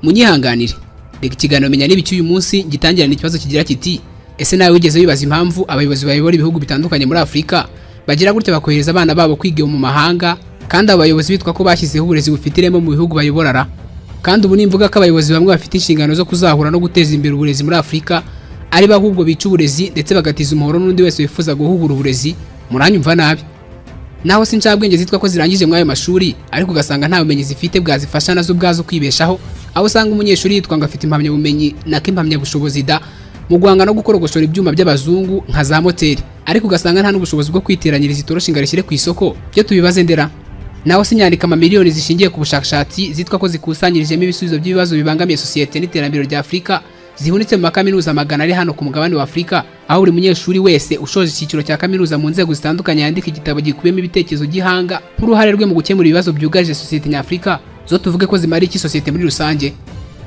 munyihanganire reka ikiganiro menya n'ibiki uyu munsi gitangirana ikibazo kigira kiti ese nawe wigeze wibaza impamvu abayobozi bayobora ibihugu bitandukanye muri Afrika bagira gutya bakohereza abana babo kwiga mu mahanga kandi abayobozi bitwa ko bashyizeho uburezi bufite ireme mu bihugu bayoborara kandi ubu nimvuga ko abayobozi bamwe bafite inshingano zo kuzahura no guteza imbere uburezi muri Afrika ari bahubwo bica uburezi ndetse bagatiza umuhoro n'undi wese wifuza guhugura uburezi muranyumva nabi naho sincabwenge zitwa ko zirangije mwayo mashuri ariko ugasanga nta bumenyi zifite bwazifasha nazo ubwazo kwibeshaho aho usanga umunyeshuri yitwa ngo afite impamya bumenyi nako impamya bushobozi da mu guhanga no gukorogoshora ibyuma by'abazungu nka za moteri ariko ugasanga nta n'ubushobozi bwo kwiteranyiriza itorosha ingarishyire ku isoko byo tubibaze ndera naho sinyandika amamiliyoni zishingiye ku bushakashatsi zitwa ko zikusanyirijemo ibisubizo by'ibibazo bibangamiye sosiyete n'iterambere rya Afrika zihunitse mu makaminuza magana ari hano ku mugabane wa Afrika aho buri munyeshuri wese ushoje icyiciro cya kaminuza mu nzego zitandukanye yandika igitabo gikubiyemo ibitekerezo gihanga nk'uruhare rwe mu gukemura ibibazo byugarije sosiyete nyafrika zo tuvuge ko zimara iki sosiyete muri rusange.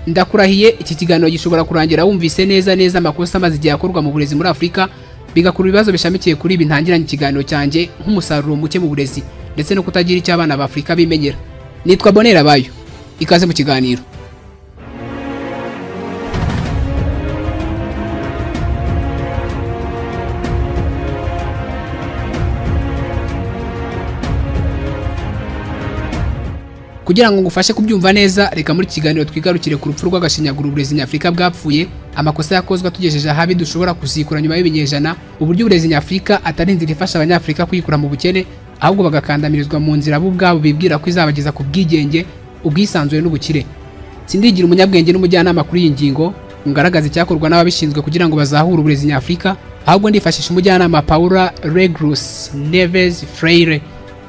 Ndakurahiye iki kiganiro gishobora kurangira wumvise neza amakosa amaze igihe akorwa mu burezi muri Afrika bigakura ibibazo bishamikiye kuri ibi ntangiranye ikiganiro cyanjye nk'umusaruro muke mu burezi ndetse no kutagira icyo abana ba Afrika bimenyera. Nitwa Bonera Bayo, ikaze mu kiganiro. Kugira ngo ngufashe kubyumva neza reka muri kiganiro twigarukire ku rupfu rw'agashinyaguro uburezi nyafrika bwapfuye, amakosa yakozwe tugejeje ahabi dushobora kuzikura nyuma y'ibinyejana, uburyo uburezi nyafrika atari inzira ifasha abanyafrika kwikura mu bukene ahubwo bagakandamirizwa mu nzira bo ubwabo bibwira ko izabageza ku bwigenge, ubwisanzure n'ubukire. Sindigira umunyabwenge n'umujyanama kuri iyi ngingo ngaragaza icyakorwa n'ababishinzwe kugira ngo bazahure uburezi nyafrika, ahubwo ndifashisha umujyanama Paula Regrus Neves Freire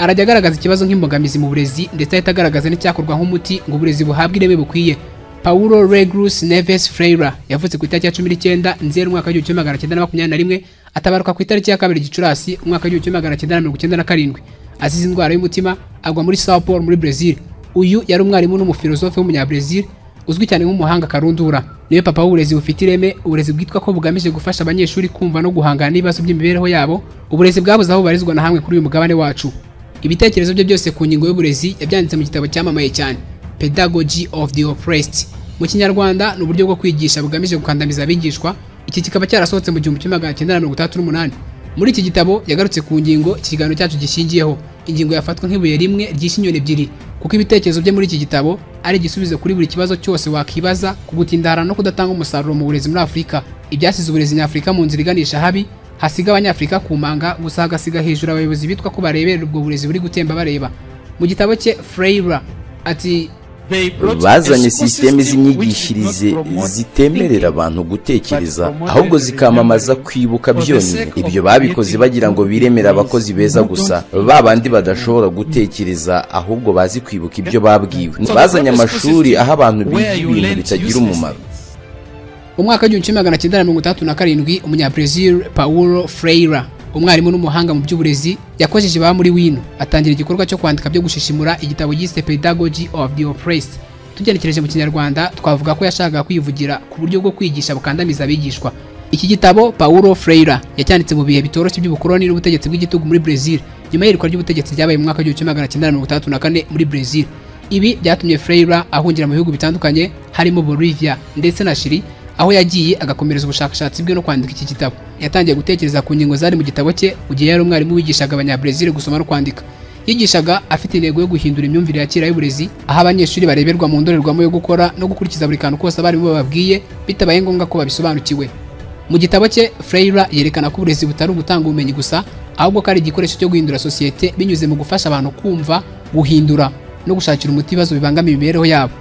arajya agaragaza ikibazo nk'imbogamizi mu burezi ndetse ahita agaragaza n'icyakorwa nk'umuti ngo uburezi buhabwe ireme bukwiye. Paulo Regrus Neves Freire yavutse ku itariki ya 19 Nzeri umwaka wa 1921 atabaruka ku itariki ya 2 Gicurasi umwaka wa 1997 azize indwara y'umutima agwa muri Sao Paulo muri Brazil. Uyu yari umwarimu n'umufilosofe w'umunyabrazil uzwi cyane nk'umuhanga karundura. Niwe papa w'uburezi bufite ireme, uburezi bwitwa ko bugamije gufasha abanyeshuri kumva no guhangana n'ibibazo by'imibereho yabo, uburezi bwabuze aho barizwa na hamwe kuri uyu mugabane wacu. Ibitekerezo bye byose ku ngingo y'uburezi yabyanditse mu gitabo cyamamaye cyane Pedagogy of the Oppressed. Mu Kinyarwanda ni uburyo bwo kwigisha bugamije gukandamiza abigishwa. Iki kikaba cyarasohotse mu 1938. Muri iki gitabo yagarutse ku ngingo ikiganiro cyacu gishingiyeho, ingingo yafatwa nk'ibuye rimwe ry'inyoni ebyiri, kuko ibitekerezo bye muri iki gitabo ari igisubizo kuri buri kibazo cyose wakibaza ku gutindara no kudatanga umusaruro mu burezi muri Afrika. Ibyasize uburezi nyafrika mu nzira iganisha habi hasiga abanyafrika kumanga gusa hagasiga hejuru abayobozi bitwa ko barebera ubwo burezi buri gutemba bareba. Mu gitabo cye Freire ati bazanye systeme z'inyigishirize zitemerera abantu gutekereza ahubwo zikamamaza kwibuka byonyine. Ibyo babikoze bagira ngo biremera abakozi beza gusa, babandi badashobora gutekereza ahubwo bazi kwibuka ibyo babwiwe. Bazanye amashuri aho abantu biga ibintu bitagira umumaro. Umwaka wa 1937 umunyabrazil Paulo Freire, umwarimu n'umuhanga mu by'uburezi, yakojeje ba muri Wino atangira igikorwa cyo kwandika byo gushishimura igitabo yise Pedagogy of the Oppressed. Tugenekereje mu Kinyarwanda twavuga ko yashakaga kwivugira ku buryo bwo kwigisha bukandamiza abigishwa. Iki gitabo Paulo Freire yacyanditse mu bihe bitoroshye by'ubukoloni n'ubutegetsi bw'igitugu muri Brazil nyuma y'irikwa ry'ubutegetsi ryabaye mu mwaka wa 1934 muri Brazil. Ibi byatumye Freire ahungira mu bihugu bitandukanye harimo Bolivia ndetse na Chile, aho yagiye agakomereza ubushakashatsi bwe no kwandika iki gitabo. Yatangiye gutekereza ku ngingo zari mu gitabo cye ugiye yari umwarimu wigishaga abanyabrazil gusoma no kwandika. Yigishaga afite intego yo guhindura imyumvire ya kera y'uburezi, aho abanyeshuri bareberwa mu ndorerwamo yo gukora no gukurikiza buri kantu kose abarimu bababwiye bitabaye ngombwa ko babisobanukiwe. Mu gitabo cye Freire yerekana ko uburezi butari ugutanga ubumenyi gusa, ahubwo ko ari igikoresho cyo guhindura sosiyete binyuze mu gufasha abantu kumva, guhindura no gushakira umuti ibibazo bibangamiye imibereho yabo.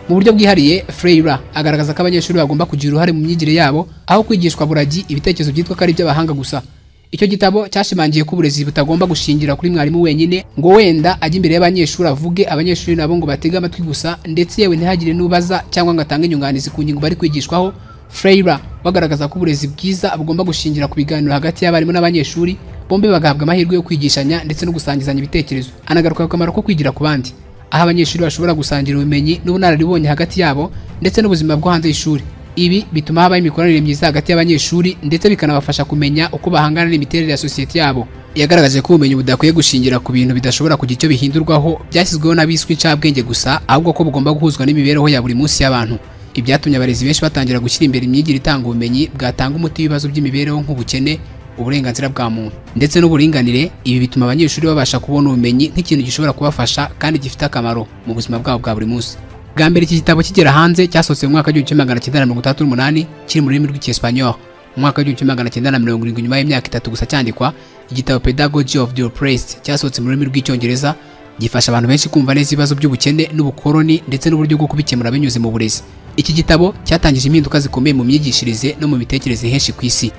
Mu buryo bwihariye Freire agaragaza ko abanyeshuri bagomba kugira uruhare mu myigire yabo aho kwigishwa buragi ibitekerezo byitwa ko ari by'abahanga gusa. Icyo gitabo cyashimangiye ko uburezi butagomba gushingira kuri mwarimu wenyine ngo wenda ajye imbere y'abanyeshuri avuge, abanyeshuri nabo ngo batege amatwi gusa ndetse yewe ntihagire n'ubaza cyangwa ngo atange inyunganizi ku ngingo bari kwigishwaho. Freire bagaragaza ko uburezi bwiza bugomba gushingira ku biganiro hagati y'abarimu n'abanyeshuri, bombi bagahabwa amahirwe yo kwigishanya ndetse no gusangizanya ibitekerezo. Anagaruka ku kamaro ko kwigira ku bandi, aho abanyeshuri bashobora gusangira ubumenyi n'ubunararibonye hagati yabo ndetse n'ubuzima bwo hanze y'ishuri. Ibi bituma habaho imikoranire myiza hagati y'abanyeshuri ndetse bikanabafasha kumenya uko bahangana n'imiterere ya sosiyete yabo. Yagaragaje ko ubumenyi budakwiye gushingira ku bintu bidashobora kugira icyo bihindurwaho byashyizweho n'abiswe incabwenge gusa, ahubwo ko bugomba guhuzwa n'imibereho ya buri munsi y'abantu. Ibyatumye abarezi benshi batangira gushyira imbere imyigire itanga ubumenyi bwatanga umuti w'ibibazo by'imibereho nk'ubukene, uburenganzira bwa muntu ndetse n'uburinganire. Ibi bituma abanyeshuri babasha kubona ubumenyi nk'ikintu gishobora kubafasha kandi gifite akamaro mu buzima bwabo bwa buri munsi. Bwa mbere iki gitabo kigera hanze cyasohotse mu mwaka w'1938 kiri mu rurimi rw'Icyesipanyol. Mu mwaka w'1970 nyuma y'imyaka 3 gusa cyandikwa, igitabo Pedagogy of the Oppressed cyasohotse mu rurimi rw'Icyongereza gifasha abantu benshi kumva neza ibibazo by'ubukene n'ubukoloni ndetse n'uburyo bwo kubikemura binyuze mu burezi. Iki gitabo cyatangije impinduka zikomeye mu myigishirize no mu mitekerereze henshi ku isi.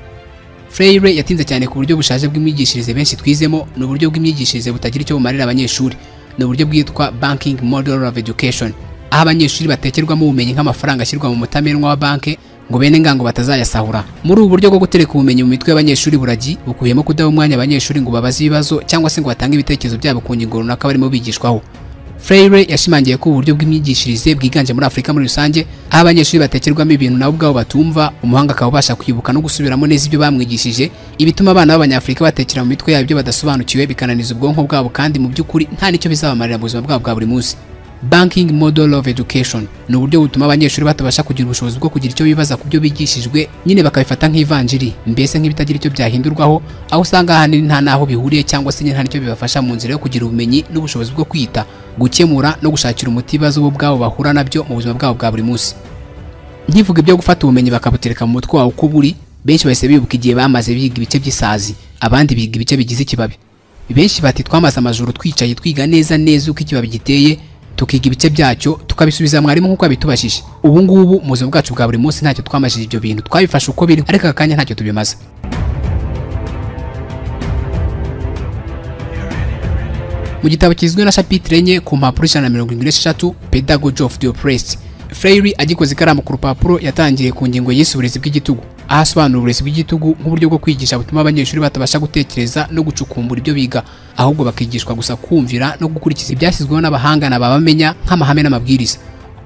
Freire yatinze cyane ku buryo bushaje bw'imyigishirize benshi twizemo, n'uburyo bw'imyigishirize butagira icyo bumarira abanyeshuri. N'uburyo bwitwa banking model of education, aho abanyeshuri batekerwamo ubumenyi nk'amafaranga ashyirwa mu mutamenwa wa banke ngo bene ngango batazayasahura. Muri ubu buryo bwo gutereka ubumenyi mu mitwe y'abanyeshuri buragi bukubiyemo kudaha umwanya abanyeshuri ngo babaze ibibazo cyangwa se ngo batange ibitekerezo byabo ku ngingo runaka barimo bigishwaho. Freire yashimangiye ko uburyo bw'imyigishirize bwiganje muri Afurika muri rusange, aho abanyeshuri batekerwamo ibintu nabo ubwabo batumva, umuhanga akaba abasha kwibuka no gusubiramo neza ibyo bamwigishije. Ibituma abana b'Abanyafurika batekera mu mitwe yabo ibyo badasobanukiwe, bikananiza ubwonko bwabo kandi mu by'ukuri nta nicyo bizabamarira mu buzima bwabo bwa buri munsi. Banking model of education ni uburyo butuma abanyeshuri batabasha kugira ubushobozi bwo kugira icyo bibaza ku byo bigishijwe, nyine bakabifata nk'ivanjiri, mbese nk'ibitagira icyo byahindurwaho, aho usanga ahanini nta naho bihuriye cyangwa se nta nicyo bibafasha mu nzira yo kugira ubumenyi n'ubushobozi bwo kwita, gukemura no gushakira umuti ibibazo bo ubwabo bahura nabyo mu buzima bwabo bwa buri munsi. Nkivuga ibyo gufata ubumenyi bakabutereka mu mutwe wawe uko buri, benshi bahise bibuka igihe bamaze biga ibice by'isazi, abandi biga ibice bigize ikibabi. Benshi bati twamaze amajoro twicaye twiga neza uko ikibabi giteye, tukiga ibice byacyo tukabisubiza mwarimu nk'uko abitubashije. Ubu ngubu mu buzima bwacu bwa buri munsi ntacyo twamajije ibyo bintu, twabifashe uko biri ariko akanya ntacyo tubimaze. Mu gitabo kizwe na chapitre enye ku mpapuro 176 Pedagogy of the Oppressed, Freire agikoze ikaramu ku rupapuro yatangiye ku ngingo y'uburezi bw'igitugu, ahasobanura uburezi bw'igitugu nk'uburyo bwo kwigisha butuma abanyeshuri batabasha gutekereza no gucukumbura ibyo biga, ahubwo bakigishwa gusa kumvira no gukurikiza ibyashyizweho n'abahanga n'ababamenya nk'amahame n'amabwiriza.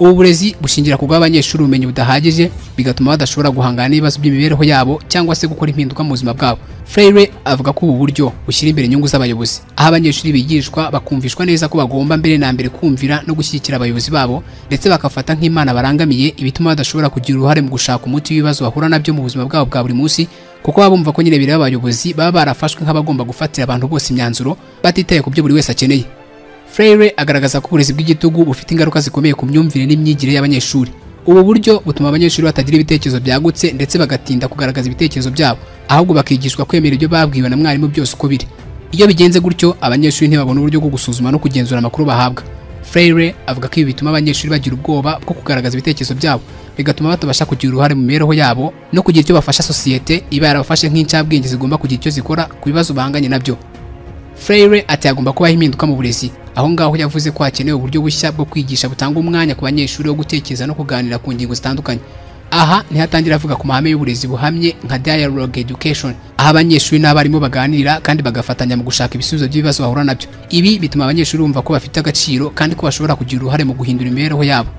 Ubu burezi bushingira ku bw'abanyeshuri ubumenyi budahagije, bigatuma badashobora guhangana n'ibibazo by'imibereho yabo cyangwa se gukora impinduka mu buzima bwabo. Freire avuga ko ubu buryo bushyira imbere inyungu z'abayobozi, aho abanyeshuri bigishwa bakumvishwa neza ko bagomba mbere na mbere kumvira no gushyigikira abayobozi babo, ndetse bakafata nk'imana barangamiye, ibituma badashobora kugira uruhare mu gushaka umuti w'ibibazo bahura nabyo mu buzima bwabo bwa buri munsi, kuko baba bumva ko nyine bireba abayobozi baba barafashwe nk'abagomba gufatira abantu bose imyanzuro batitaye ku byo buri wese akeneye. Freire agaragaza ko uburezi bw'igitugu bufite ingaruka zikomeye ku myumvire n'imyigire y'abanyeshuri. Ubu buryo butuma abanyeshuri batagira ibitekerezo byagutse ndetse bagatinda kugaragaza ibitekerezo byabo, ahubwo bakigishwa kwemera ibyo babwiwe na mwarimu byose uko biri. Iyo bigenze gutyo, abanyeshuri ntibabona uburyo bwo gusuzuma no kugenzura amakuru bahabwa. Freire avuga ko ibi bituma abanyeshuri bagira ubwoba bwo kugaragaza ibitekerezo byabo, bigatuma batabasha kugira uruhare mu mibereho yabo no kugira icyo bafasha sosiyete iba yarabafashe nk'incabwenge zigomba kugira icyo zikora ku bibazo bahanganye nabyo. Freire ati hagomba kubaho impinduka mu burezi. Aho ngaho yavuze ko hakenewe uburyo bushya bwo kwigisha butanga umwanya ku banyeshuri wo gutekereza no kuganira ku ngingo zitandukanye. Aha nihatangira avuga ku mahame y'uburezi buhamye nka dialogue education, aho abanyeshuri n'abarimu baganira kandi bagafatanya mu gushaka ibisubizo by'ibibazo bahura nabyo. Ibi bituma abanyeshuri bumva ko bafite agaciro kandi ko bashobora kugira uruhare mu guhindura imibereho yabo.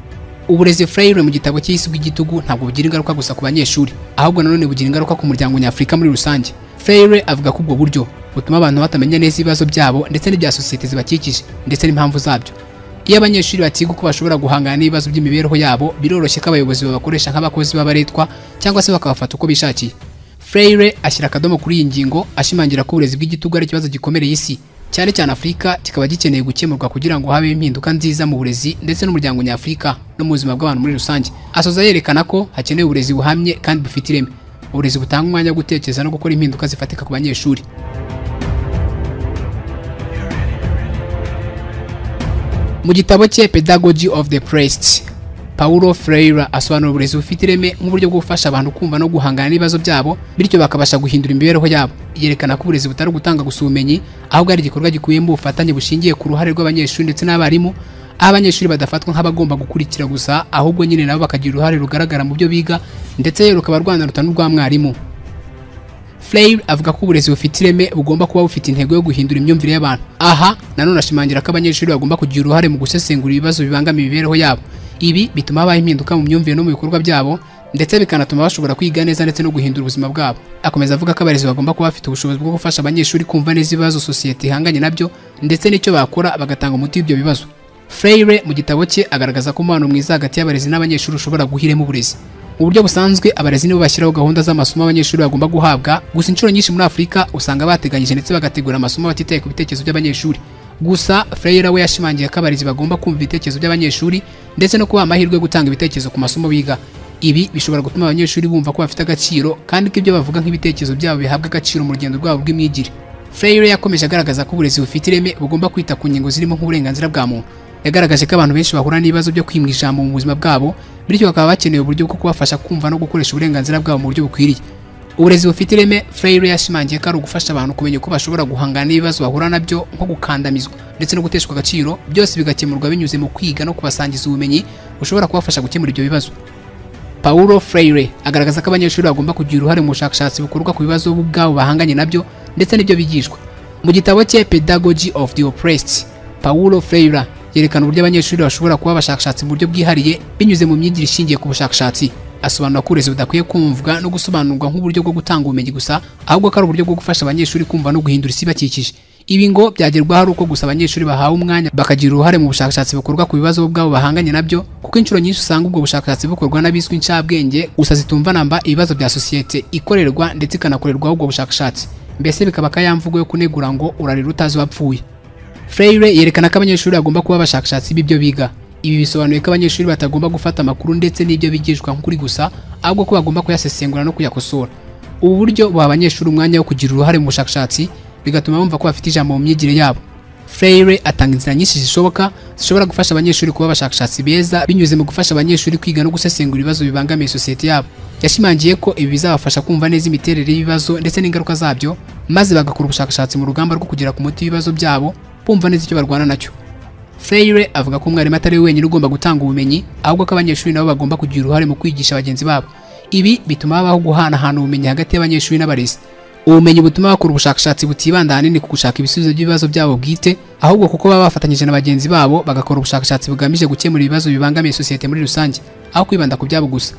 Uburezi Freire mu gitabo cy'isi bw'igitugu ntabwo bugira ingaruka gusa ku banyeshuri, ahubwo nanone bugira ingaruka ku muryango nyafurika muri rusange. Freire avuga ko ubwo buryo butuma abantu batamenya neza ibibazo byabo ndetse n'ibya sosiyete zibakikije ndetse n'impamvu zabyo. Iyo abanyeshuri batiga uko bashobora guhangana n'ibibazo by'imibereho yabo, biroroshye ko abayobozi babakoresha nk'abakozi b'abaretwa cyangwa se bakabafata uko bishakiye. Freire ashyira akadomo kuri iyi ngingo, ashimangira ko uburezi bw'igitugu ari ikibazo gikomereye isi, cyane cyane Afurika, kikaba gikeneye gukemurwa kugira ngo habe impinduka nziza mu burezi ndetse n'umuryango nyafurika no mu buzima bw'abantu muri rusange. Asoza yerekana ko hakenewe uburezi buhamye kandi bufite ireme, uburezi butanga umwanya wo gutekereza no gukora impinduka zifatika ku banyeshuri. Mu gitabo cye Pedagogy of the Oppressed, Paulo Freire asobanura uburezi bufite ireme nk'uburyo bwo gufasha abantu kumva no guhangana n'ibibazo byabo, bityo bakabasha guhindura imibereho yabo. Yerekana ko uburezi butari gutanga gusa ubumenyi, ahubwo ari igikorwa gikubiyemo ubufatanye bushingiye ku ruhare rw'abanyeshuri ndetse n'abarimu, aho abanyeshuri badafatwa nk'abagomba gukurikira gusa, ahubwo nyine nabo bakagira uruhare rugaragara mu byo biga, ndetse rero rukaba rwanaruta n'urwa mwarimu. Freire avuga ko uburezi bufite ireme bugomba kuba bufite intego yo guhindura imyumvire y'abantu. Aha nanone ashimangira ko abanyeshuri bagomba kugira uruhare mu gusesengura ibibazo bibangamiye imibereho yabo. Ibi bituma habaho impinduka mu myumvire no mu bikorwa byabo, ndetse bikanatuma bashobora kwiga neza ndetse no guhindura ubuzima bwabo. Akomeza avuga ko abarezi bagomba kuba bafite ubushobozi bwo gufasha abanyeshuri kumva neza ibibazo sosiyete ihanganye nabyo ndetse n'icyo bakora bagatanga umuti w'ibyo bibazo. Freire mu gitabo cye agaragaza ko umubano mwiza hagati y'abarezi n'abanyeshuri ushobora guhiremo uburezi. Mu buryo busanzwe abarezi nibo bashyiraho gahunda z'amasomo abanyeshuri bagomba guhabwa, gusa inshuro nyinshi muri Afurika usanga bateganyije ndetse bagategura amasomo batitaye ku bitekerezo by'abanyeshuri. Gusa Freire we yashimangiye ko abarezi bagomba kumva ibitekerezo by'abanyeshuri ndetse no kubaha amahirwe yo gutanga ibitekerezo ku masomo biga. Ibi bishobora gutuma abanyeshuri bumva ko bafite agaciro kandi ko ibyo bavuga nk'ibitekerezo byabo bihabwa agaciro mu rugendo rwabo rw'imyigire. Freire yakomeje agaragaza ko uburezi bufite ireme bugomba kwita ku ngingo zirimo nk'uburenganzira bwa muntu. Yagaragaje ko abantu benshi bahura n'ibibazo byo kwimwa ijambo mu buzima bwabo, bityo bakaba bakeneye uburyo bwo kubafasha kumva no gukoresha uburenganzira bwabo mu buryo bukwiriye. Uburezi bufite ireme Freire yashimangiye ko ari ugufasha abantu kumenya ko bashobora guhangana n'ibibazo bahura nabyo nko gukandamizwa ndetse no guteshwa agaciro, byose bigakemurwa binyuze mu kwiga no kubasangiza ubumenyi bushobora kubafasha gukemura ibyo bibazo. Paulo Freire agaragaza ko abanyeshuri bagomba kugira uruhare mu bushakashatsi bukorwa ku bibazo ubwabo bahanganye nabyo ndetse n'ibyo bigishwa. Mu gitabo cye Pedagogy of the Oppressed, Paulo Freire yerekana uburyo abanyeshuri bashobora kuba abashakashatsi mu buryo bwihariye binyuze mu myigire ishingiye ku bushakashatsi. Asobanura ko uburezi budakwiye kumvwa no gusobanurwa nk'uburyo bwo gutanga ubumenyi gusa, ahubwo ko ari uburyo bwo gufasha abanyeshuri kumva no guhindura isi bakikije. Ibi ngo byagerwaho ari uko gusa abanyeshuri bahawe umwanya bakagira uruhare mu bushakashatsi bukorwa ku bibazo ubwabo bahanganye nabyo, kuko inshuro nyinshi usanga ubwo bushakashatsi bukorwa n'abiswe incabwenge gusa zitumva namba ibibazo bya sosiyete ikorerwa ndetse ikanakorerwaho ubwo bushakashatsi, mbese bikaba akayamvugo yo kunegura ngo urarira utazi wapfuye. Freire yerekana ko abanyeshuri bagomba kuba abashakashatsi b'ibyo biga. Ibi bisobanuye ko abanyeshuri batagomba gufata amakuru ndetse n'ibyo bigishwa nk'ukuri gusa, ahubwo ko bagomba kuyasesengura no kuyakosora. Ubu buryo buha abanyeshuri umwanya wo kugira uruhare mu bushakashatsi, bigatuma bumva ko bafite ijambo mu myigire yabo. Freire atanga inzira nyinshi zishobora gufasha abanyeshuri kuba abashakashatsi beza binyuze mu gufasha abanyeshuri kwiga no gusesengura ibibazo bibangamiye sosiyete yabo. Yashimangiye ko ibi bizabafasha kumva neza imiterere y'ibibazo ndetse n'ingaruka zabyo, maze bagakora ubushakashatsi mu rugamba rwo kugera ku muti w'ibibazo byabo, bumva neza icyo barwana nacyo. Freire avuga ko umwarimu atari we wenyine ugomba gutanga ubumenyi, ahubwo ko abanyeshuri nabo bagomba kugira uruhare mu kwigisha bagenzi babo. Ibi bituma habaho guhanahana ubumenyi hagati y'abanyeshuri n'abarezi. Ubumenyi butuma bakora ubushakashatsi butibanda ahanini ku gushaka ibisubizo by'ibibazo byabo bwite, ahubwo kuko baba bafatanyije na bagenzi babo bagakora ubushakashatsi bugamije gukemura ibibazo bibangamiye sosiyete muri rusange, aho kwibanda ku byabo gusa.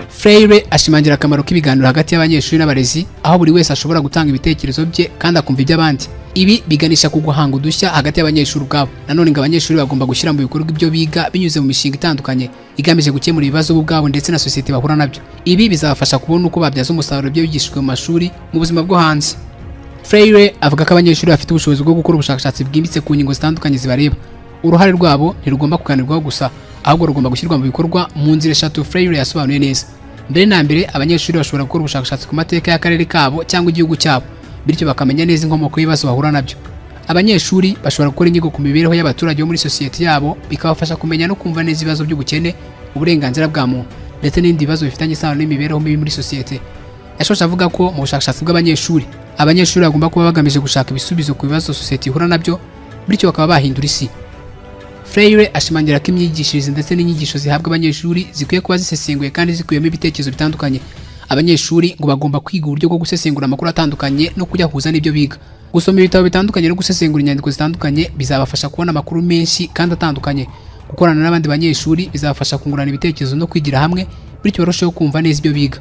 Freire ashimangira akamaro k'ibiganiro hagati y'abanyeshuri n'abarezi, aho buri wese ashobora gutanga ibitekerezo bye kandi akumva iby'abandi. Ibi biganisha ku guhanga udushya hagati y'abanyeshuri ubwabo. Nanone ngo abanyeshuri bagomba gushyira mu bikorwa ibyo biga binyuze mu mishinga itandukanye igamije gukemura ibibazo ubwabo ndetse na sosiyete bahura nabyo. Ibi bizabafasha kubona uko babyaza umusaruro ibyo bigishijwe mu mashuri mu buzima bwo hanze. Freire avuga ko abanyeshuri bafite ubushobozi bwo gukora ubushakashatsi bwimbitse ku ngingo zitandukanye zibareba. Uruhare rwabo ntirugomba kuganirwaho gusa, ahubwo rugomba gushyirwa mu bikorwa mu nzira eshatu Freire yasobanuye neza. Mbere na mbere abanyeshuri bashobora gukora ubushakashatsi ku mateka y'akarere kabo cyangwa igihugu cyabo, bityo bakamenya neza inkomoko y'ibibazo bahura nabyo. Abanyeshuri bashobora gukora inyigo ku mibereho y'abaturage bo muri sosiyete yabo, bikabafasha kumenya no kumva neza ibibazo by'ubukene, uburenganzira bwa muntu ndetse n'ibindi bibazo bifitanye isano n'imibereho mibi muri sosiyete. Yashoje avuga ko mu bushakashatsi abanyeshuri bagomba kuba bagamije gushaka ibisubizo ku bibazo sosiyete ihura nabyo, bityo bakaba bahindura isi. Freire ashimangira ko imyigishirize ndetse n'inyigisho zihabwa abanyeshuri zikwiye kuba zisesenguye kandi zikuyemo ibitekerezo bitandukanye. Abanyeshuri ngo bagomba kwiga uburyo bwo gusesengura amakuru atandukanye no kuyahuza n'ibyo biga. Gusoma ibitabo bitandukanye no gusesengura inyandiko zitandukanye bizabafasha kubona amakuru menshi kandi atandukanye. Gukorana n'abandi banyeshuri bizabafasha kungurana ibitekerezo no kwigira hamwe, bityo barusheho kumva neza ibyo biga.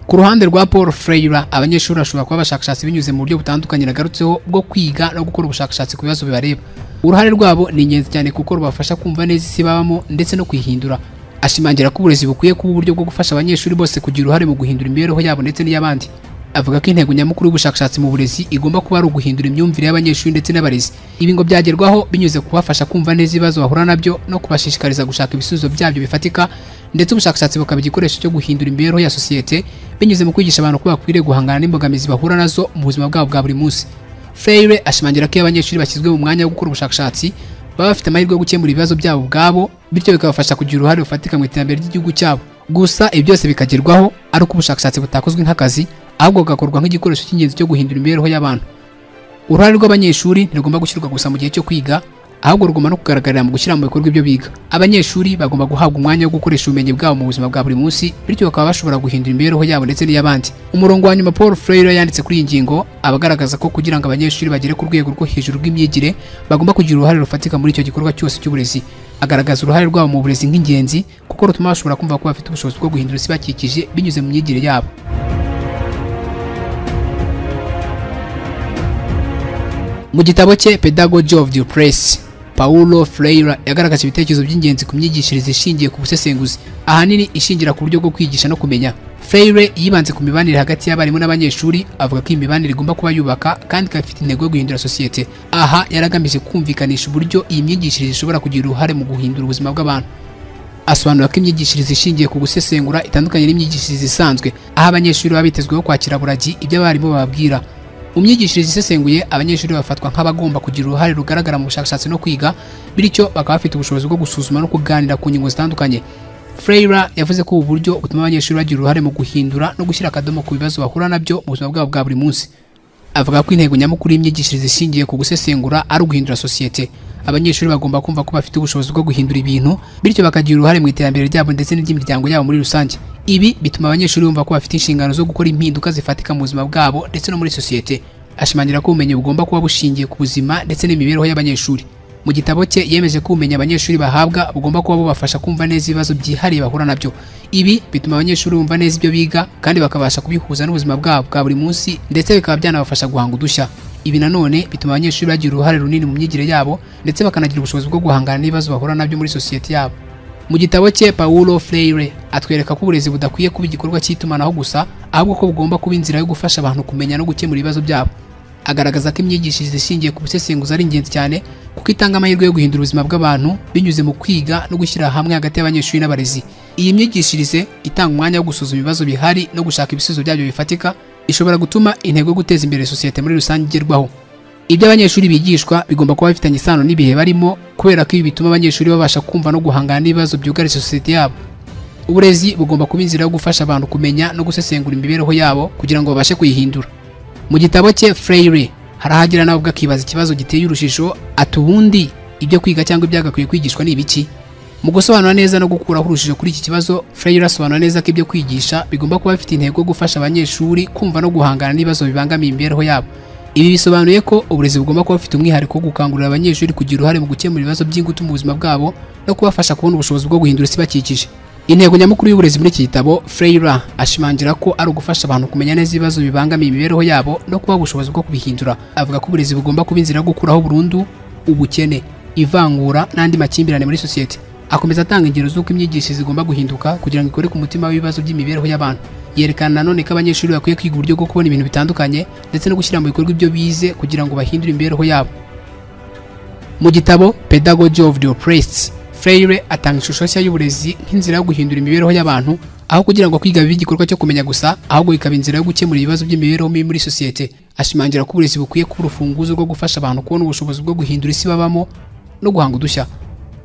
Ku ruhande rwa Paulo Freire, abanyeshuri bashobora kuba abashakashatsi binyuze mu buryo butandukanye nagarutseho bwo kwiga no gukora ubushakashatsi ku bibazo bibareba. Uruhare rwabo ni ingenzi cyane kuko rubafasha kumva neza isi babamo ndetse no kwihindura. Ashimangira ko uburezi bukwiye kuba uburyo bwo gufasha abanyeshuri bose kugira uruhare mu guhindura imibereho yabo ndetse n'iy'abandi. Avuga ko intego nyamukuru y'ubushakashatsi mu burezi igomba kuba ari uguhindura imyumvire y'abanyeshuri ndetse n'abarezi. Ibi ngo byagerwaho binyuze kubafasha kumva neza ibibazo bahura nabyo no kubashishikariza gushaka ibisubizo byabyo bifatika, ndetse ubushakashatsi bukaba igikoresho cyo guhindura imibereho ya sosiyete binyuze mu kwigisha abantu ko bakwiriye guhangana n'imbogamizi bahura nazo mu buzima bwabo bwa buri munsi. Freire ashimangira ko abanyeshuri bashyizwe mu mwanya wo gukora ubushakashatsi baba bafite amahirwe yo gukemura ibibazo byabo ubwabo, bityo bikabafasha kugira uruhare rufatika mu iterambere ry'igihugu cyabo. Gusa ibi byose bikagerwaho ari uko ubushakashatsi butakozwe nk'akazi, ahubwo bugakorwa nk'igikoresho cy'ingenzi cyo guhindura imibereho y'abantu. Uruhare rw'abanyeshuri ntirugomba gushyirwa gusa mu gihe cyo kwiga, ahubwo rugomba no kugaragarira mu gushyira mu bikorwa ibyo biga. Abanyeshuri bagomba guhabwa umwanya wo gukoresha ubumenyi bwabo mu buzima bwa buri munsi, bityo bakaba bashobora guhindura imibereho yabo ndetse n'iy'abandi. Umurongo wa nyuma Paulo Freire yanditse kuri iyi ngingo abagaragaza ko kugira ngo abanyeshuri bagere ku rwego rwo hejuru rw'imyigire bagomba kugira uruhare rufatika muri icyo gikorwa cyose cy'uburezi. Agaragaza uruhare rwabo mu burezi nk'ingenzi kuko rutuma bashobora kumva ko bafite ubushobozi bwo guhindura isi bakikije binyuze mu myigire yabo. Mu gitabo cye Pedagogy of the Oppressed, Paulo Freire yagaragaje ibitekerezo by'ingenzi ku myigishirize ishingiye ku busesenguzi, ahanini ishingira ku buryo bwo kwigisha no kumenya. Freire yibanze ku mibanire hagati y'abarimu n'abanyeshuri, avuga ko iyi mibanire igomba kuba yubaka kandi ikaba ifite intego yo guhindura sosiyete. Aha yaragamije kumvikanisha uburyo iyi myigishirize ishobora kugira uruhare mu guhindura ubuzima bw'abantu. Asobanura ko imyigishirize ishingiye ku gusesengura itandukanye n'imyigishirize isanzwe, aho abanyeshuri baba bitezweho kwakira buragi ibyo abarimu bababwira. Mu myigishirize isesenguye, abanyeshuri bafatwa nk'abagomba kugira uruhare rugaragara mu bushakashatsi no kwiga, bityo bakaba bafite ubushobozi bwo gusuzuma no kuganira ku ngingo zitandukanye. Freire yavuze ko ubu buryo butuma abanyeshuri bagira uruhare mu guhindura no gushyira akadomo ku bibazo bahura nabyo mu buzima bwabo bwa buri munsi. Avuga ko intego nyamukuru y'imyigishirize ishingiye ku gusesengura ari uguhindura sosiyete. Abanyeshuri bagomba kumva ko bafite ubushobozi bwo guhindura ibintu, bityo bakagira uruhare mu iterambere ryabo ndetse n'iry'imiryango yabo muri rusange. Ibi bituma abanyeshuri bumva ko bafite inshingano zo gukora impinduka zifatika mu buzima bwabo ndetse no muri sosiyete. Ashimangira ko ubumenyi bugomba kuba bushingiye ku buzima ndetse n'imibereho y'abanyeshuri. Mu gitabo cye yemeje ko ubumenyi abanyeshuri bahabwa bugomba kuba bubafasha kumva neza ibibazo byihariye bahura nabyo. Ibi bituma abanyeshuri bumva neza ibyo biga kandi bakabasha kubihuza n'ubuzima bwabo bwa buri munsi ndetse bikaba byanabafasha guhanga udushya. Ibi nanone bituma abanyeshuri bagira uruhare runini mu myigire yabo ndetse bakanagira ubushobozi bwo guhangana n'ibibazo bahura nabyo muri sosiyete yabo. Mu gitabo cye Paulo Freire atwereka ko uburezi budakwiye kuba igikorwa cy'itumanaho gusa, ahubwo ko bugomba kuba inzira yo gufasha abantu kumenya no gukemura ibibazo byabo. Agaragaza ko imyigishirize ishingiye ku busesenguzi ari ingenzi cyane kuko itanga amahirwe yo guhindura ubuzima bw'abantu binyuze mu kwiga no gushyira hamwe hagati y'abanyeshuri n'abarezi. Iyi myigishirize itanga umwanya wo gusuzuma ibibazo bihari no gushaka ibisubizo byabyo bifatika, ishobora gutuma intego yo guteza imbere sosiyete muri rusange igerwaho. Ibyo abanyeshuri bigishwa bigomba kuba bifitanye isano n'ibihe barimo, kubera ko ibi bituma abanyeshuri babasha kumva no guhangana n'ibibazo byugarije sosiyete yabo. Uburezi bugomba kuba inzira yo gufasha abantu kumenya no gusesengura imibereho yabo kugira ngo babashe kuyihindura. Mu gitabo cye Freire harahagira nawe ubwo akibaza ikibazo giteye urujijo, ati ubundi ibyo kwiga cyangwa ibyagakwiye kwigishwa ni ibiki? Mu gusobanura neza no gukuraho urujijo kuri iki kibazo, Freire asobanura neza ko ibyo kwigisha bigomba kuba bifite intego yo gufasha abanyeshuri kumva no guhangana n'ibibazo bibangamiye imibereho yabo. Ibi bisobanuye ko uburezi bugomba kuba bufite umwihariko wo gukangurira abanyeshuri kugira uruhare mu gukemura ibibazo by'ingutu mu buzima bwabo no kubafasha kubona ubushobozi bwo guhindura isi bakikije. Intego nyamukuru y'uburezi muri iki gitabo, Freire ashimangira ko ari ugufasha abantu kumenya neza ibibazo bibangamiye imibereho yabo no kubaha ubushobozi bwo kubihindura. Avuga ko uburezi bugomba kuba inzira yo gukuraho burundu ubukene, ivangura n'andi makimbirane muri sosiyete. Akomeza atanga ingero z'uko imyigishirize igomba guhinduka kugira ngo ikore ku mutima w'ibibazo by'imibereho y'abantu. Yerekana nanone ko abanyeshuri bakwiye kwiga uburyo bwo kubona ibintu bitandukanye ndetse no gushyira mu bikorwa ibyo bize kugira ngo bahindure imibereho yabo. Mu gitabo Pedagogy of the Oppressed, Freire atanga ishusho nshya y'uburezi nk'inzira yo guhindura imibereho y'abantu, aho kugira ngo kwiga bibe igikorwa cyo kumenya gusa, ahubwo ikaba inzira yo gukemura ibibazo by'imibereho mibi muri sosiyete. Ashimangira ko uburezi bukwiye kuba urufunguzo rwo gufasha abantu kubona ubushobozi bwo guhindura isi babamo no guhanga udushya.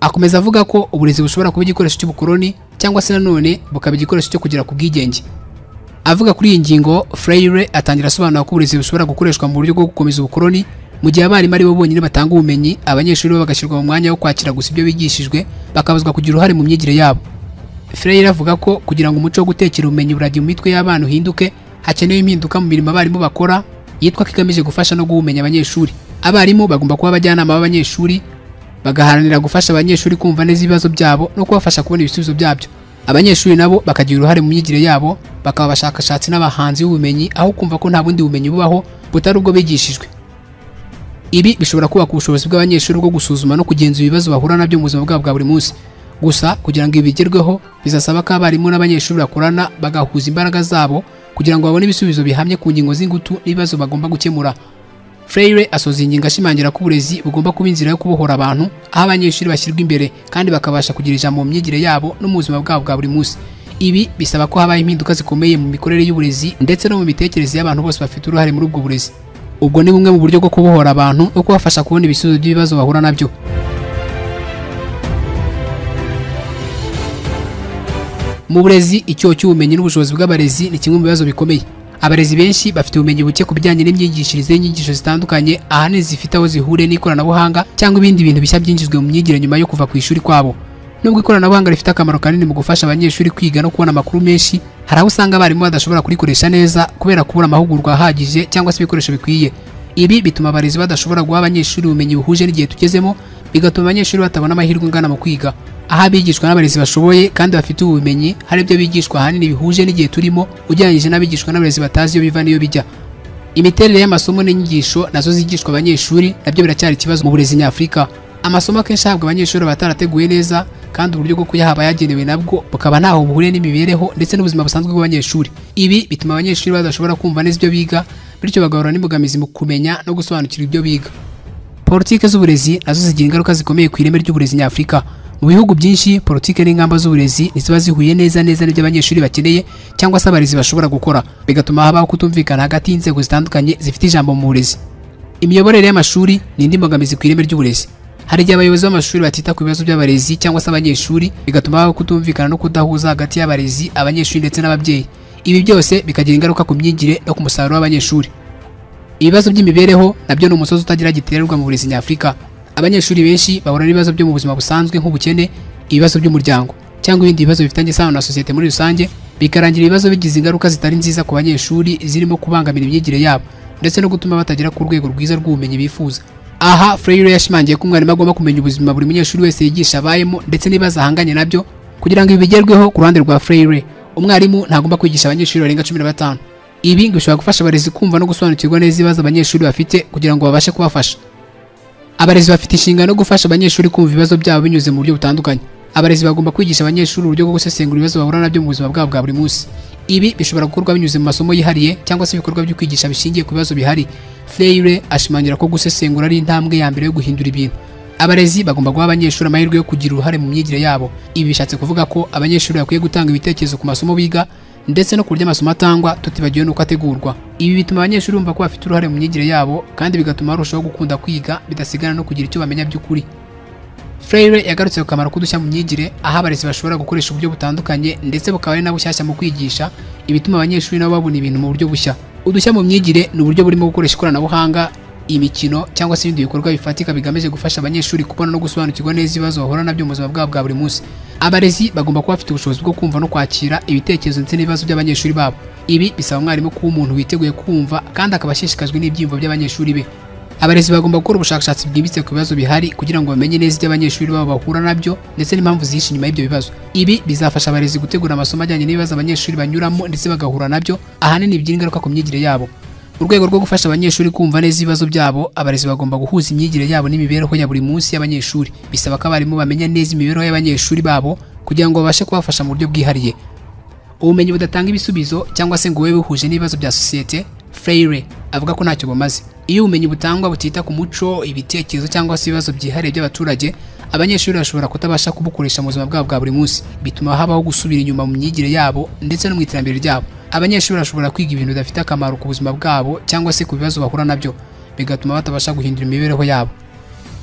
Akomeza avuga ko uburezi bushobora kuba igikoresho cy'ubukoloni cyangwa se nanone bukaba igikoresho cyo kugera ku bwigenge. Avuga kuri iyi ngingo, Freire atangira asobanura ko uburezi bushobora gukoreshwa mu buryo bwo gukomeza ubukoloni, mu gihe abarimu ari bo bonyine batanga ubumenyi, abanyeshuri bo bagashyirwa mu mwanya wo kwakira gusa ibyo bigishijwe, bakabuzwa kugira uruhare mu myigire yabo. Freire avuga ko kugira ngo umuco wo gutekera ubumenyi buragi mu mitwe y'abantu uhinduke, hakenewe impinduka mu mirimo abarimu bakora yitwa ko igamije gufasha no guhumenya abanyeshuri. Abarimu bagomba kuba abajyanama b'abanyeshuri, bagaharanira gufasha abanyeshuri kumva neza ibibazo byabo no kubafasha kubona ibisubizo byabyo. Abanyeshuri nabo bakagira uruhare mu myigire yabo, bakaba abashakashatsi n'abahanzi b'ubumenyi, aho kumva ko nta bundi bumenyi bubaho butari ubwo bigishijwe. Ibi bishobora kubaka ubushobozi bw'abanyeshuri bwo gusuzuma no kugenzura ibibazo bahura nabyo mu buzima bwabo bwa buri munsi. Gusa kugira ngo ibi bigerweho bizasaba ko abarimu n'abanyeshuri bakorana bagahuza imbaraga zabo kugira ngo babone ibisubizo bihamye ku ngingo z'ingutu n'ibibazo bagomba gukemura. Freire asoza ingingo ashimangira ko uburezi bugomba kuba inzira yo kubohora abantu, aho abanyeshuri bashyirwa imbere kandi bakabasha kugira ijambo mu myigire yabo no mu buzima bwabo bwa buri munsi. Ibi bisaba ko habaho impinduka zikomeye mu mikorere y'uburezi ndetse no mu mitekerereze y'abantu bose bafite uruhare muri ubwo burezi. Ubwo ni bumwe mu buryo bwo kubohora abantu no kubafasha kubona ibisubizo by'ibibazo bahura nabyo. Mu burezi, icyo cy'ubumenyi n'ubushobozi bw'abarezi ni kimwe mu bibazo bikomeye. Abarezi benshi bafite ubumenyi buke ku bijyanye n'imyigishirize y'inyigisho zitandukanye, ahanini zifite aho zihuriye n'ikoranabuhanga cyangwa ibindi bintu bishya byinjizwe mu myigire nyuma yo kuva ku ishuri kwabo. Nubwo ikoranabuhanga rifite akamaro kanini mu gufasha abanyeshuri kwiga no kubona amakuru menshi, hari aho usanga abarimu badashobora kurikoresha neza kubera kubura amahugurwa ahagije cyangwa se ibikoresho bikwiye. Ibi bituma abarezi badashobora guha abanyeshuri ubumenyi buhuje n'igihe tugezemo, bigatuma abanyeshuri batabona amahirwe angana mu kwiga. Aho abigishwa n'abarezi bashoboye kandi bafite ubumenyi, hari ibyo bigishwa ahanini bihuje n'igihe turimo ugereranyije n'abigishwa n'abarezi batazi iyo biva n'iyo bijya. Imiterere y'amasomo n'inyigisho nazo zigishwa abanyeshuri nabyo biracyari ikibazo mu burezi nyafurika. Amasomo akenshi ahabwa abanyeshuri batarateguye neza, kandi uburyo bwo kuyaha yagenewe nabwo bukaba ntaho buhuriye n'imibereho ndetse n'ubuzima busanzwe bw'abanyeshuri. Ibi bituma abanyeshuri badashobora kumva neza ibyo biga, bityo bagahura n'imbogamizi mu kumenya no gusobanukirwa ibyo biga. Politike z'uburezi nazo zigira ingaruka zikomeye ku ireme ry'uburezi nyafurika. Mu bihugu byinshi, politike n'ingamba z'uburezi ntiziba zihuye neza n'ibyo abanyeshuri bakeneye cyangwa se abarezi bashobora gukora, bigatuma habaho kutumvikana hagati y'inzego zitandukanye zifite ijambo mu burezi. Imiyoborere y'amashuri ni indi mbogamizi ku ireme ry'uburezi. Hari igihe abayobozi b'amashuri batita ku bibazo by'abarezi cyangwa se abanyeshuri, bigatuma habaho kutumvikana no kudahuza hagati y'abarezi, abanyeshuri ndetse n'ababyeyi. Ibi byose bikagira ingaruka ku myigire no ku musaruro w'abanyeshuri. Ibibazo by'imibereho nabyo ni umusozi utagira gitererwa mu burezi nyafurika. Abanyeshuri benshi bahura n'ibibazo byo mu buzima busanzwe nk'ubukene, ibibazo by'umuryango cyangwa ibindi bibazo bifitanye isano na sosiyete muri rusange, bikarangira ibibazo bigize ingaruka zitari nziza ku banyeshuri, zirimo kubangamira imyigire yabo ndetse no gutuma batagera ku rwego rwiza rw'ubumenyi bifuza. Aha Freire yashimangiye ko umwarimu agomba kumenya ubuzima buri munyeshuri wese yigisha abayemo ndetse n'ibibazo ahanganye nabyo kugira ngo ibi bigerweho. Ku ruhande rwa Freire, umwarimu ntagomba kwigisha abanyeshuri barenga 15. Ibi bishobora gufasha abarezi kumva no gusobanukirwa neza ibibazo abanyeshuri bafite kugira ngo babashe kubafasha. Abarezi bafite inshingano yo gufasha abanyeshuri kumva ibibazo byabo binyuze mu buryo butandukanye. Abarezi bagomba kwigisha abanyeshuri uburyo bwo gusesengura ibibazo bahura nabyo mu buzima bwabo bwa buri munsi. Ibi bishobora gukorwa binyuze mu masomo yihariye cyangwa se ibikorwa byo kwigisha bishingiye ku bibazo bihari. Freire ashimangira ko gusesengura ari intambwe ya mbere yo guhindura ibintu. Abarezi bagomba guha abanyeshuri amahirwe yo kugira uruhare mu myigire yabo. Ibi bishatse kuvuga ko abanyeshuri bakwiye gutanga ibitekerezo ku masomo biga ndetse no ku buryo amasomo atangwa tutibagiwe n'uko ategurwa. Ibi bituma abanyeshuri bumva ko bafite uruhare mu myigire yabo kandi bigatuma barushaho gukunda kwiga bidasigana no kugira icyo bamenya by'ukuri. Freire yagarutse ku kamaro k'udushya mu myigire, aho abarezi bashobora gukoresha uburyo butandukanye ndetse bukaba ari na bushyashya mu kwigisha, ibituma abanyeshuri nabo babona ibintu mu buryo bushya. Udushya mu myigire ni uburyo burimo gukoresha ikoranabuhanga, imikino cyangwa se ibindi bikorwa bifatika bigamije gufasha abanyeshuri kubona no gusobanukirwa neza ibibazo bahura nabyo mu buzima bwabo bwa buri munsi. Abarezi bagomba kuba bafite ubushobozi bwo kumva no kwakira ibitekerezo ndetse n'ibibazo by'abanyeshuri babo. Ibi bisaba umwarimu kuba umuntu witeguye kumva kandi akaba ashishikajwe n'ibyiyumvo by'abanyeshuri be. Abarezi bagomba gukora ubushakashatsi bwimbitse ku bibazo bihari kugira ngo bamenye neza ibyo abanyeshuri babo bahura nabyo ndetse n'impamvu zihishe inyuma y'ibyo bibazo. Ibi bizafasha abarezi gutegura amasomo ajyanye n'ibibazo abanyeshuri banyuramo ndetse bagahura nabyo, ahanini bigira ingaruka ku myigire yabo. Mu rwego rwo gufasha abanyeshuri kumva neza ibibazo byabo, abarezi bagomba guhuza imyigire yabo n'imibereho ya buri munsi y'abanyeshuri. Bisaba ko abarimu bamenya neza imibereho y'abanyeshuri babo kugira ngo babashe kubafasha mu buryo bwihariye. Ubumenyi budatanga ibisubizo cyangwa se ngo bube buhuje n'ibibazo bya sosiyete, Freire avuga ko ntacyo bumaze. Iyo ubumenyi butangwa butita ku muco, ibitekerezo cyangwa se ibibazo byihariye by'abaturage, abanyeshuri bashobora kutabasha kubukoresha mu buzima bwabo bwa buri munsi, bituma habaho gusubira inyuma mu myigire yabo ndetse no mu iterambere ryabo. Abanyeshuri bashobora kwiga ibintu bidafite akamaro ku buzima bwabo cyangwa se ku bibazo bahura nabyo, bigatuma batabasha guhindura imibereho yabo.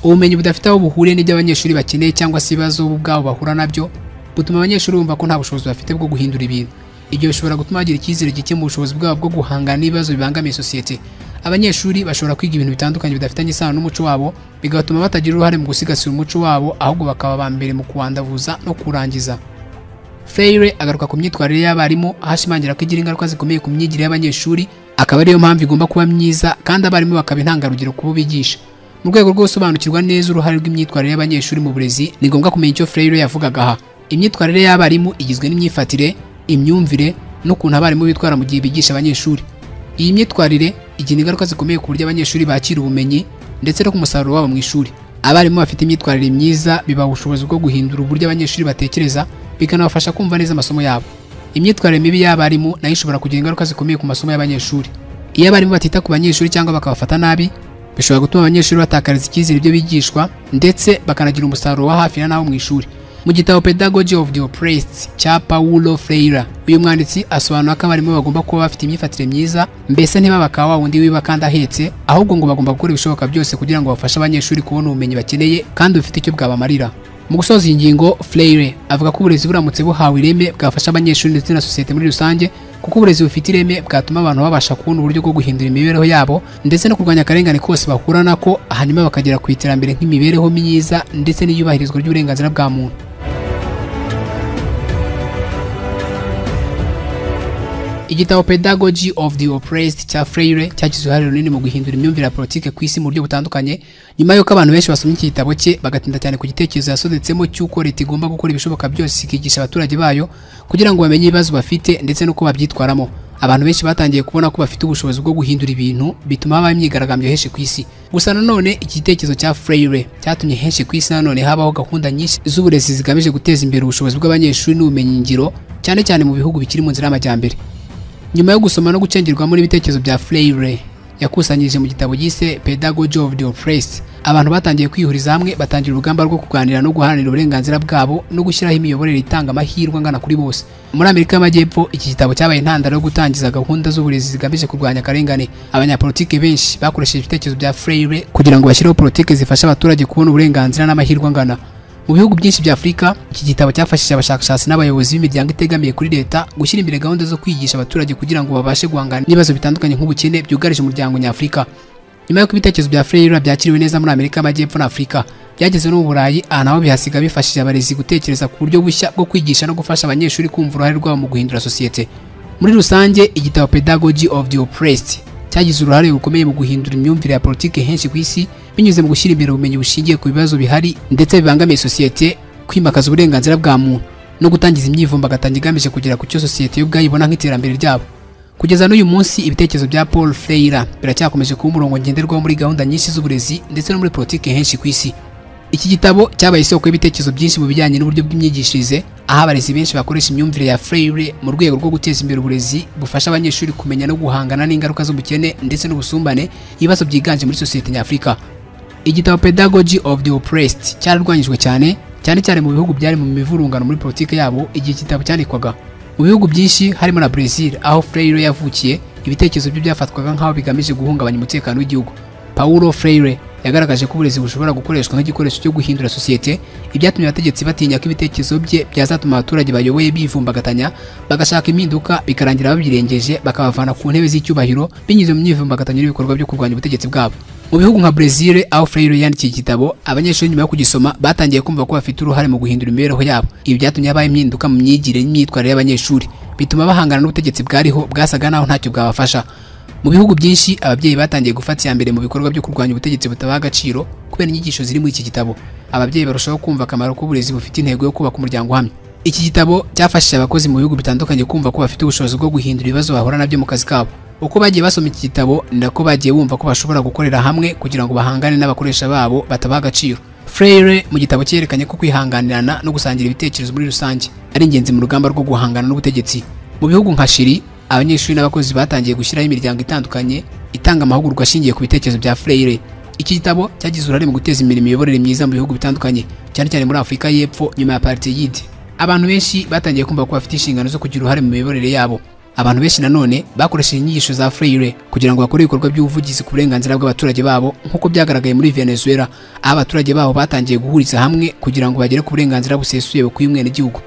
Ubumenyi budafite aho buhuriye n'ibyo abanyeshuri bakeneye cyangwa se ibibazo bo ubwabo bahura nabyo, butuma abanyeshuri bumva ko nta bushobozi bafite bwo guhindura ibintu. Ibyo bishobora gutuma bagira icyizere gike mu bushobozi bwabo bwo guhangana n'ibibazo bibangamiye sosiyete. Abanyeshuri bashobora kwiga ibintu bitandukanye bidafitanye isano n'umuco wabo, bigatuma batagira uruhare mu gusigasira umuco wabo, ahubwo bakaba ba mbere mu kuwandavuza no kurangiza. Freire agaruka ku myitwarire y'abarimu, ahashimangira ko igira ingaruka zikomeye ku myigire y'abanyeshuri, akaba ariyo mpamvu igomba kuba myiza kandi abarimu bakaba intangarugero ku bo bigisha. Mu rwego rwo gusobanukirwa neza uruhare rw'imyitwarire y'abanyeshuri mu burezi, ni ngombwa kumenya icyo Freire yavugaga aha. Imyitwarire y'abarimu igizwe n'imyifatire, imyumvire n'ukuntu abarimu bitwara mu gihe bigisha abanyeshuri. Iyi myitwarire igira ingaruka zikomeye ku buryo abanyeshuri bakira ubumenyi ndetse no ku musaruro wabo mu ishuri. Abarimu bafite imyitwarire myiza bibaha ubushobozi bwo guhindura uburyo abanyeshuri batekereza, bikanabafasha kumva neza amasomo yabo. Imyitwarire mibi y'abarimu nayo ishobora kugira ingaruka zikomeye ku masomo y'abanyeshuri. Iyo abarimu batita ku banyeshuri cyangwa bakabafata nabi, bishobora gutuma abanyeshuri batakariza icyizere ibyo bigishwa ndetse bakanagira umusaruro wa hafi nawo mu ishuri. Mu gitabo Pedagogy of the Oppressed cya Paulo Freire, uyu mwanditsi asobanura ko abarimu bagomba kuba bafite imyifatire myiza, mbese ntibabaka wa wundi wiba kandi ahetse, ahubwo ngo bagomba gukora ibishoboka byose kugira ngo bafashe abanyeshuri kubona ubumenyi bakeneye kandi bufite icyo bwabamarira. Mu gusoza iyi ngingo, Freire avuga ko uburezi buramutse buhawe ireme bwafasha abanyeshuri ndetse na sosiyete muri rusange, kuko uburezi bufite ireme bwatuma abantu babasha kubona uburyo bwo guhindura imibereho yabo ndetse no kurwanya akarengane kose bahura nako, hanyuma bakagera ku iterambere nk'imibereho myiza ndetse n'iyubahirizwa ry'uburenganzira bwa muntu. Igitabo Pedagogy of the Oppressed cya Freire cyagize uruhare runini mu guhindura imyumvire ya politike ku isi mu buryo butandukanye, nyuma y'uko abantu benshi basomye iki gitabo cye bagatinda cyane ku gitekerezo yasodetsemo cy'uko leta igomba gukora ibishoboka byose ikigisha abaturage bayo kugira ngo bamenye ibibazo bafite ndetse n'uko babyitwaramo. Abantu benshi batangiye kubona ko bafite ubushobozi bwo guhindura ibintu, bituma habaho imyigaragambyo henshi ku isi. Gusa nanone iki gitekerezo cya Freire cyatumye henshi ku isi nanone habaho gahunda nyinshi z'uburezi zigamije guteza imbere ubushobozi bw'abanyeshuri n'ubumenyi ngiro, cyane cyane mu bihugu bikiri mu nzira y'amajyambere. Nyuma yo gusoma no gucengerwamo n'ibitekerezo bya Freire yakusanyije mu gitabo yise Pedagogy of the Oppressed, abantu batangiye kwihuriza hamwe batangira urugamba rwo kuganira no guharanira uburenganzira bwabo no gushyiraho imiyoborere itanga amahirwe angana kuri bose. Muri Amerika y'Amajyepfo iki gitabo cyabaye intandaro yo gutangiza gahunda z'uburezi zigamije kurwanya akarengane. Abanyapolitike benshi bakoresheje ibitekerezo bya Freire kugira ngo bashyireho politike zifasha abaturage kubona uburenganzira n'amahirwe angana. Mu bihugu byinshi bya Afurika, iki gitabo cyafashije abashakashatsi n'abayobozi b'imiryango itegamiye kuri leta gushyira imbere gahunda zo kwigisha abaturage kugira ngo babashe guhangana n'ibibazo bitandukanye nk'ubukene byugarije umuryango nyafurika. Nyuma y'uko ibitekerezo bya Freire byakiriwe neza muri Amerika y'Amajyepfo na Afurika, byageze no mu Burayi, aha naho bihasiga bifashije abarezi gutekereza ku buryo bushya bwo kwigisha no gufasha abanyeshuri kumva uruhare rwabo mu guhindura sosiyete. Muri rusange, igitabo Pedagogy of the Oppressed cyagize uruhare rukomeye mu guhindura imyumvire ya politike henshi ku isi binyuze mu gushyira imbere ubumenyi bushingiye ku bibazo bihari ndetse bibangamiye sosiyete, kwimakaza uburenganzira bwa muntu no gutangiza imyivumbagatanyo igamije kugera ku cyo sosiyete yo ubwayo ibona nk'iterambere ryabo. Kugeza n'uyu munsi, ibitekerezo bya Paul Freire biracyakomeje kuba umurongo ngenderwaho muri gahunda nyinshi z'uburezi ndetse no muri politike henshi ku isi. Iki gitabo cyabaye isoko y'ibitekerezo byinshi mu bijyanye n'uburyo bw'imyigishirize, aho abarezi benshi bakoresha imyumvire ya Freire mu rwego rwo guteza imbere uburezi bufasha abanyeshuri kumenya no guhangana n'ingaruka z'ubukene ndetse n'ubusumbane, ibibazo byiganje muri sosiyete nyafurika. Igitabo Pedagogy of the Oppressed cyararwanyijwe cyane mu bihugu byari mu mivurungano muri politike yabo igihe igitabo cyandikwaga. Mu bihugu byinshi harimo na Brazil, aho Freire yavukiye, ibitekerezo bye byafatwaga nk'aho bigamije guhungabanya umutekano w'igihugu. Paulo Freire yagaragaje ko uburezi bushobora gukoreshwa nk'igikoresho cyo guhindura sosiyete, ibyatumye abategetsi batinya ko ibitekerezo bye byazatuma abaturage bayoboye bivumbagatanya, bagashaka impinduka bikarangira babyirengeje bakabavana ku ntebe z'icyubahiro binyuze mu myivumbagatanya n'ibikorwa byo kurwanya ubutegetsi bwabo. Mu bihugu nka Brazil, aho Freire yandikiye igitabo, abanyeshuri nyuma yo kugisoma batangiye kumva ko bafite uruhare mu guhindura imibereho yabo. Ibi byatumye habaho impinduka mu myigire n'imyitwarire y'abanyeshuri, bituma bahangana n'ubutegetsi bwariho bwasaga naho ntacyo bwabafasha. Mu bihugu byinshi, ababyeyi batangiye gufata iya mbere mu bikorwa byo kurwanya ubutegetsi butabaha agaciro kubera inyigisho ziri muri iki gitabo. Ababyeyi barushaho kumva akamaro k'uburezi bufite intego yo kubaka umuryango uhamye. Iki gitabo cyafashije abakozi mu bihugu bitandukanye kumva ko bafite ubushobozi bwo guhindura ibibazo bahura nabyo mu kazi kabo. Uko bagiye basoma iki gitabo, nako bagiye bumva ko bashobora gukorera hamwe kugira ngo bahangane n'abakoresha babo batabaha agaciro. Freire mu gitabo cyerekanye ko kwihanganirana no gusangira ibitekerezo muri rusange ari ingenzi mu rugamba rwo guhangana n'ubutegetsi. Mu bihugu nka Chili, abanyeshuri n'abakozi batangiye gushyiraho imiryango itandukanye itanga amahugurwa ashingiye ku bitekerezo bya Freire. Iki gitabo cyagize uruhare mu guteza imbere imiyoborere myiza mu bihugu bitandukanye, cyane cyane muri Afurika y'Epfo nyuma ya apartheid. Abantu benshi batangiye kumva ko bafite inshingano zo kugira uruhare mu miyoborere yabo. Abantu benshi nanone bakoresheje inyigisho za Freire kugira ngo bakore ibikorwa by'ubuvugizi ku burenganzira bw'abaturage babo, nk'uko byagaragaye muri Venezuela, aho abaturage babo batangiye guhuriza hamwe kugira ngo bagere ku burenganzira busesuye bukwiye umwenegihugu.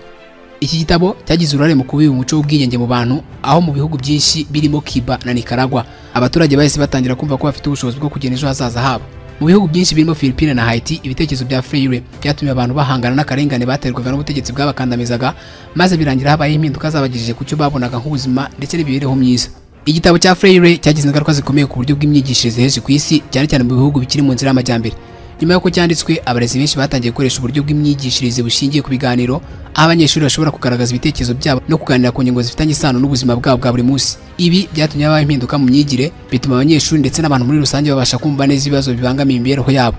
Iki gitabo cyagize uruhare mu kubiba umuco w'ubwiyenge mu bantu, aho mu bihugu byinshi birimo Cuba na Nicaragua abaturage bahise batangira kumva ko bafite ubushobozi bwo kugena ejo hazaza habo. Mu bihugu byinshi birimo Philippines na Haiti, ibitekerezo bya Freire byatumye abantu bahangana n'akarengane baterwaga n'ubutegetsi bw'abakandamizaga, maze birangira habaye impinduka zabagejeje ku cyo babonaga nk'ubuzima ndetse n'imibereho myiza. Igitabo cya Freire cyagize ingaruka zikomeye ku buryo bw'imyigishirize henshi ku isi, cyane cyane mu bihugu bikiri mu nzira y'amajyambere. Nyuma y'uko cyanditswe, abarezi benshi batangiye gukoresha uburyo bw'imyigishirize bushingiye ku biganiro, aho abanyeshuri bashobora kugaragaza ibitekerezo byabo no kuganira ku ngingo zifitanye isano n'ubuzima bwabo bwa buri munsi. Ibi byatumye habaho impinduka mu myigire, bituma abanyeshuri ndetse n'abantu muri rusange babasha kumva neza ibibazo bibangamiye imibereho yabo.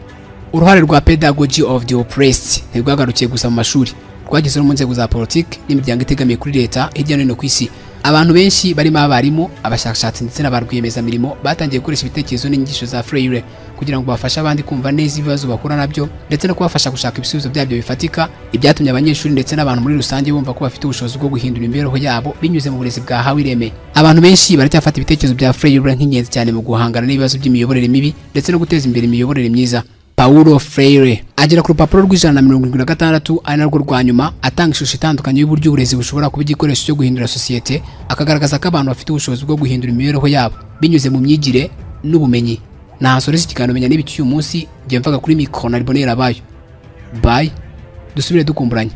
Uruhare rwa Pedagogy of the Oppressed ntirwagarukiye gusa mu mashuri, rwageze no mu nzego za politiki n'imiryango itegamiye kuri leta hirya no hino ku isi. Abantu benshi barimo abarimu, abashakashatsi ndetse n'abarwiyemezamirimo batangiye gukoresha ibitekerezo n'inyigisho za Freire kugira ngo bafashe abandi kumva neza ibibazo bakura nabyo ndetse no kubafasha gushaka ibisubizo byabyo bifatika. Ibyatumye abanyeshuri ndetse n'abantu muri rusange bumva ko bafite ubushobozi bwo guhindura imibereho yabo binyuze mu burezi bwahawe ireme. Abantu benshi baracyafata ibitekerezo bya Freire nk'ingenzi cyane mu guhangana n'ibibazo by'imiyoborere mibi ndetse no guteza imbere imiyoborere myiza. Paulo Freire agera ku rupapuro rw'176 ari narwo rwa nyuma atanga ishusho itandukanye y'uburyo uburezi bushobora kuba igikoresho cyo guhindura sosiyete, akagaragaza ko abantu bafite ubushobozi bwo guhindura imibereho yabo binyuze mu myigire n'ubumenyi. Nahasoreza ikiganiro menya n'ibiki uyu munsi, njye mvaga kuri mikoro na Ribonera bayo. Bye, dusubire dukumburanye.